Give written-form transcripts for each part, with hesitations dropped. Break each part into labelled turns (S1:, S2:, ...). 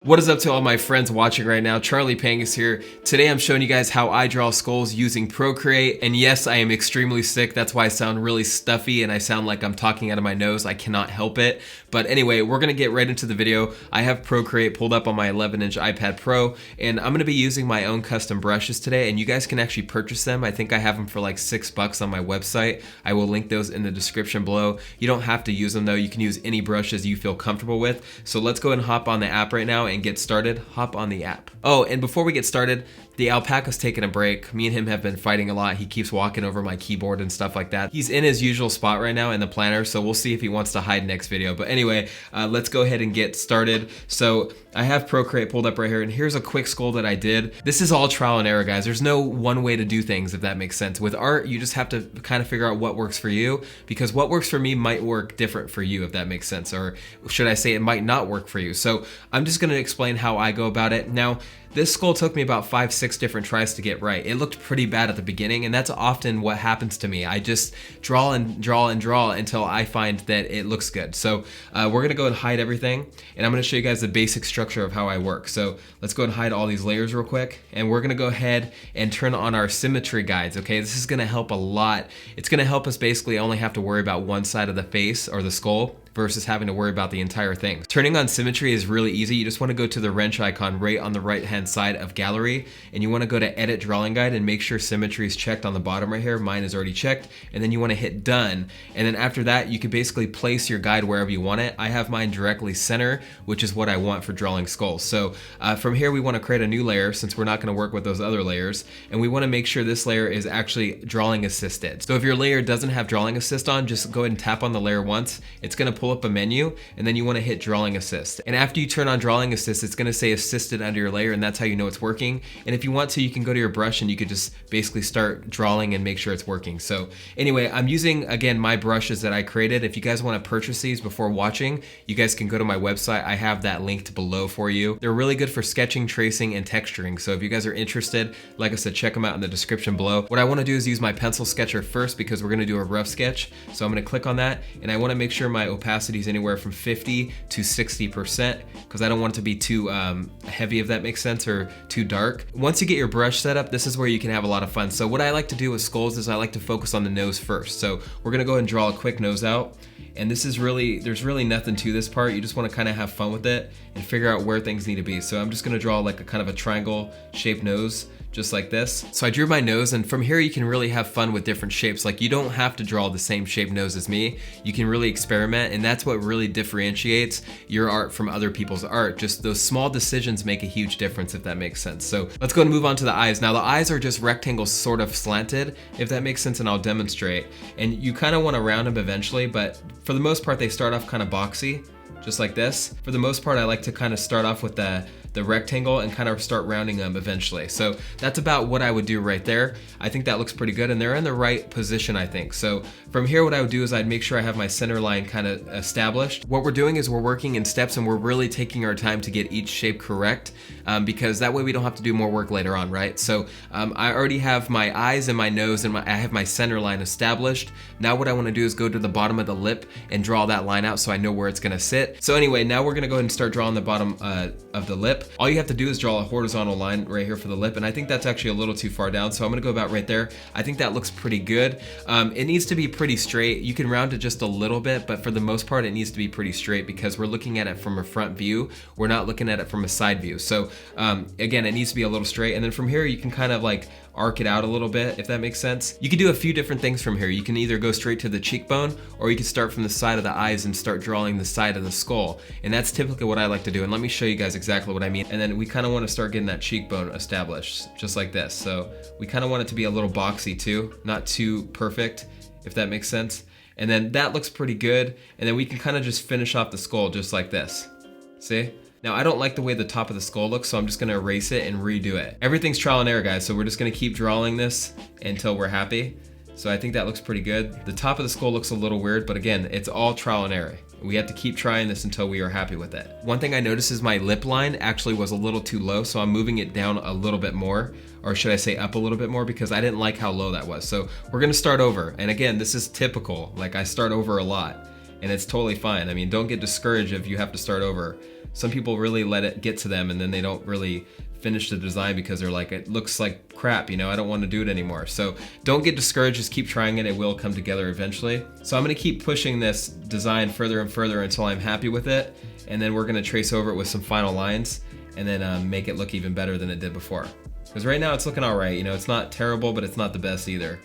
S1: What is up to all my friends watching right now? CharleyPangus here. Today I'm showing you guys how I draw skulls using Procreate. And yes, I am extremely sick. That's why I sound really stuffy and I sound like I'm talking out of my nose. I cannot help it. But anyway, we're gonna get right into the video. I have Procreate pulled up on my 11-inch iPad Pro, and I'm gonna be using my own custom brushes today, and you guys can actually purchase them. I think I have them for like $6 on my website. I will link those in the description below. You don't have to use them though. You can use any brushes you feel comfortable with. So let's go ahead and hop on the app right now and get started. Hop on the app. Oh, and before we get started, the alpaca's taking a break. Me and him have been fighting a lot. He keeps walking over my keyboard and stuff like that. He's in his usual spot right now in the planner, so we'll see if he wants to hide next video. But anyway, let's go ahead and get started. So I have Procreate pulled up right here, and here's a quick skull that I did. This is all trial and error, guys. There's no one way to do things, if that makes sense. With art, you just have to kind of figure out what works for you, because what works for me might work different for you, if that makes sense. Or should I say it might not work for you. So I'm just gonna explain how I go about it. Now, this skull took me about 5-6 different tries to get right. It looked pretty bad at the beginning, and that's often what happens to me. I just draw and draw and draw until I find that it looks good. So we're gonna go and hide everything, and I'm gonna show you guys the basic structure of how I work. So let's go and hide all these layers real quick, and we're gonna go ahead and turn on our symmetry guides, okay? This is gonna help a lot. It's gonna help us basically only have to worry about one side of the face or the skull versus having to worry about the entire thing. Turning on symmetry is really easy. You just want to go to the wrench icon right on the right hand side of gallery, and you want to go to edit drawing guide and make sure symmetry is checked on the bottom right here. Mine is already checked, and then you want to hit done, and then after that you can basically place your guide wherever you want it. I have mine directly center, which is what I want for drawing skulls. So from here we want to create a new layer, since we're not going to work with those other layers, and we want to make sure this layer is actually drawing assisted. So if your layer doesn't have drawing assist on, just go ahead and tap on the layer once. It's going to pull up a menu, and then you want to hit drawing assist, and after you turn on drawing assist, it's going to say assisted under your layer, and that's how you know it's working. And if you want to, you can go to your brush and you could just basically start drawing and make sure it's working. So anyway, I'm using again my brushes that I created. If you guys want to purchase these before watching, you guys can go to my website. I have that linked below for you. They're really good for sketching, tracing, and texturing. So if you guys are interested, like I said, check them out in the description below. What I want to do is use my pencil sketcher first, because we're going to do a rough sketch. So I'm going to click on that, and I want to make sure my opacity is anywhere from 50 to 60%, because I don't want it to be too heavy, if that makes sense, or too dark. Once you get your brush set up, this is where you can have a lot of fun. So what I like to do with skulls is I like to focus on the nose first. So we're gonna go ahead and draw a quick nose out, and this is really, there's really nothing to this part. You just want to kind of have fun with it and figure out where things need to be. So I'm just gonna draw like a kind of a triangle shaped nose, just like this. So I drew my nose, and from here you can really have fun with different shapes. Like, you don't have to draw the same shaped nose as me. You can really experiment, and that's what really differentiates your art from other people's art. Just those small decisions make a huge difference, if that makes sense. So let's go and move on to the eyes. Now the eyes are just rectangles sort of slanted, if that makes sense, and I'll demonstrate. And you kind of want to round them eventually, but for the most part they start off kind of boxy, just like this. For the most part, I like to kind of start off with the rectangle and kind of start rounding them eventually. So that's about what I would do right there. I think that looks pretty good, and they're in the right position, I think. So from here, what I would do is I'd make sure I have my center line kind of established. What we're doing is we're working in steps, and we're really taking our time to get each shape correct, because that way we don't have to do more work later on, right? So I already have my eyes and my nose, and I have my center line established. Now what I want to do is go to the bottom of the lip and draw that line out so I know where it's going to sit. So anyway, now we're going to go ahead and start drawing the bottom of the lip. All you have to do is draw a horizontal line right here for the lip, and I think that's actually a little too far down, so I'm gonna go about right there. I think that looks pretty good. It needs to be pretty straight. You can round it just a little bit, but for the most part it needs to be pretty straight, because we're looking at it from a front view. We're not looking at it from a side view. So again, it needs to be a little straight, and then from here you can kind of like arc it out a little bit, if that makes sense. You can do a few different things from here. You can either go straight to the cheekbone, or you can start from the side of the eyes and start drawing the side of the skull. And that's typically what I like to do. And let me show you guys exactly what I mean. And then we kind of want to start getting that cheekbone established, just like this. So we kind of want it to be a little boxy too, not too perfect, if that makes sense. And then that looks pretty good. And then we can kind of just finish off the skull just like this. See? Now I don't like the way the top of the skull looks, so I'm just gonna erase it and redo it. Everything's trial and error, guys, so we're just gonna keep drawing this until we're happy. So I think that looks pretty good. The top of the skull looks a little weird, but again, it's all trial and error. We have to keep trying this until we are happy with it. One thing I noticed is my lip line actually was a little too low, so I'm moving it down a little bit more, or should I say up a little bit more, because I didn't like how low that was. So we're gonna start over. And again, this is typical. Like, I start over a lot, and it's totally fine. I mean, don't get discouraged if you have to start over. Some people really let it get to them and then they don't really finish the design because they're like, it looks like crap, you know, I don't want to do it anymore. So don't get discouraged, just keep trying it. It will come together eventually. So I'm going to keep pushing this design further and further until I'm happy with it. And then we're going to trace over it with some final lines and then make it look even better than it did before. Because right now it's looking all right, you know, it's not terrible, but it's not the best either.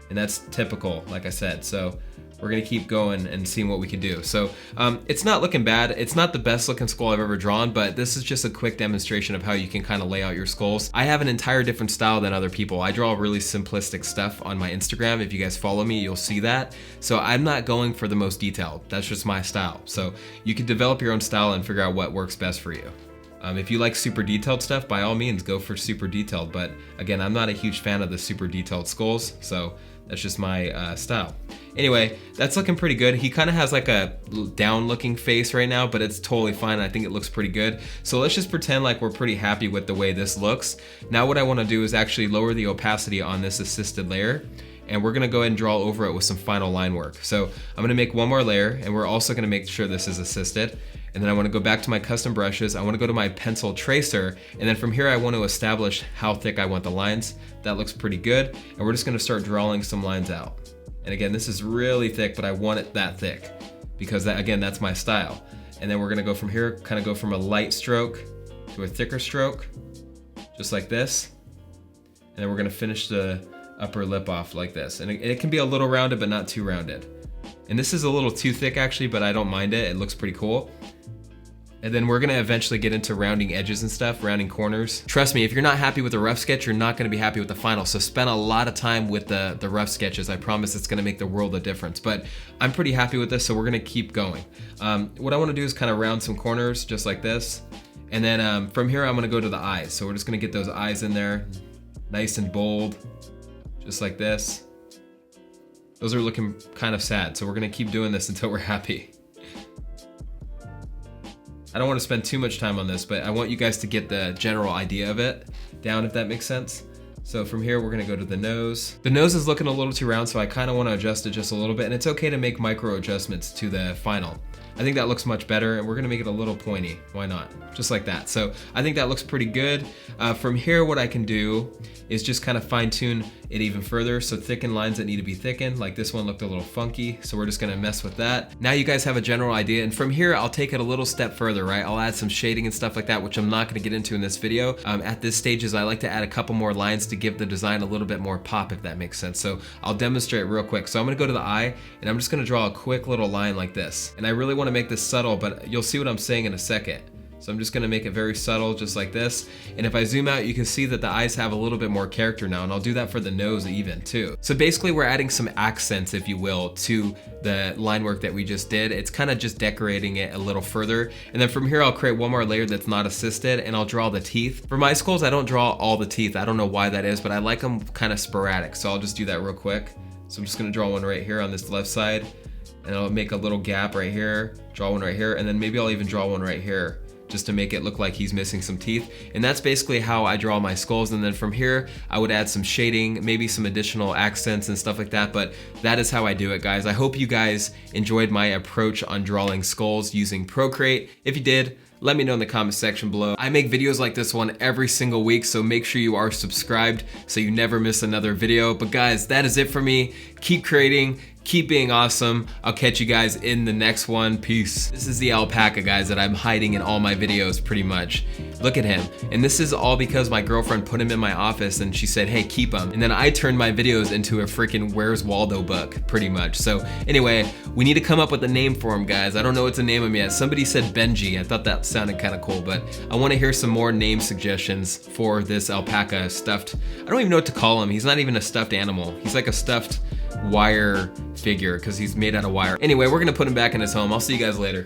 S1: And that's typical, like I said. So we're gonna keep going and seeing what we can do. So it's not looking bad. It's not the best looking skull I've ever drawn, but this is just a quick demonstration of how you can kind of lay out your skulls. I have an entire different style than other people. I draw really simplistic stuff on my Instagram. If you guys follow me, you'll see that. So I'm not going for the most detailed. That's just my style. So you can develop your own style and figure out what works best for you. If you like super detailed stuff, by all means, go for super detailed. But again, I'm not a huge fan of the super detailed skulls, so that's just my style. Anyway, that's looking pretty good. He kind of has like a down looking face right now, but it's totally fine. I think it looks pretty good. So let's just pretend like we're pretty happy with the way this looks. Now what I want to do is actually lower the opacity on this assisted layer, and we're gonna go ahead and draw over it with some final line work. So I'm gonna make one more layer, and we're also gonna make sure this is assisted. And then I wanna go back to my custom brushes. I wanna go to my pencil tracer, and then from here I want to establish how thick I want the lines. That looks pretty good. And we're just gonna start drawing some lines out. And again, this is really thick, but I want it that thick because that, again, that's my style. And then we're gonna go from here, kind of go from a light stroke to a thicker stroke, just like this. And then we're gonna finish the upper lip off like this. And it can be a little rounded, but not too rounded. And this is a little too thick actually, but I don't mind it. It looks pretty cool. And then we're gonna eventually get into rounding edges and stuff, rounding corners. Trust me, if you're not happy with the rough sketch, you're not gonna be happy with the final. So spend a lot of time with the rough sketches. I promise it's gonna make the world a difference. But I'm pretty happy with this, so we're gonna keep going. What I wanna do is kind of round some corners, just like this. And then from here, I'm gonna go to the eyes. So we're just gonna get those eyes in there, nice and bold, just like this. Those are looking kind of sad, so we're gonna keep doing this until we're happy. I don't want to spend too much time on this, but I want you guys to get the general idea of it down, if that makes sense. So from here, we're gonna go to the nose. The nose is looking a little too round, so I kind of want to adjust it just a little bit, and it's okay to make micro adjustments to the final. I think that looks much better, and we're gonna make it a little pointy. Why not? Just like that. So I think that looks pretty good. From here, what I can do is just kind of fine tune it even further. So thicken lines that need to be thickened. Like this one looked a little funky, so we're just gonna mess with that. Now you guys have a general idea, and from here, I'll take it a little step further, right? I'll add some shading and stuff like that, which I'm not gonna get into in this video. At this stage, I like to add a couple more lines to give the design a little bit more pop, if that makes sense. So I'll demonstrate real quick. So I'm gonna go to the eye, and I'm just gonna draw a quick little line like this. And I really wanna make this subtle, but you'll see what I'm saying in a second. So I'm just gonna make it very subtle, just like this. And if I zoom out, you can see that the eyes have a little bit more character now, and I'll do that for the nose even too. So basically we're adding some accents, if you will, to the line work that we just did. It's kind of just decorating it a little further. And then from here, I'll create one more layer that's not assisted, and I'll draw the teeth. For my skulls, I don't draw all the teeth. I don't know why that is, but I like them kind of sporadic. So I'll just do that real quick. So I'm just gonna draw one right here on this left side, and I'll make a little gap right here, draw one right here, and then maybe I'll even draw one right here, just to make it look like he's missing some teeth. And that's basically how I draw my skulls. And then from here, I would add some shading, maybe some additional accents and stuff like that, but that is how I do it, guys. I hope you guys enjoyed my approach on drawing skulls using Procreate. If you did, let me know in the comment section below. I make videos like this one every single week, so make sure you are subscribed so you never miss another video. But guys, that is it for me. Keep creating, keep being awesome. I'll catch you guys in the next one. Peace. This is the alpaca, guys, that I'm hiding in all my videos pretty much. Look at him. And this is all because my girlfriend put him in my office and she said, hey, keep him. And then I turned my videos into a freaking Where's Waldo book, pretty much. So anyway, we need to come up with a name for him, guys. I don't know what to name him yet. Somebody said Benji. I thought that sounded kind of cool, but I want to hear some more name suggestions for this alpaca stuffed. I don't even know what to call him. He's not even a stuffed animal. He's like a stuffed wire figure because he's made out of wire. Anyway, we're gonna put him back in his home. I'll see you guys later.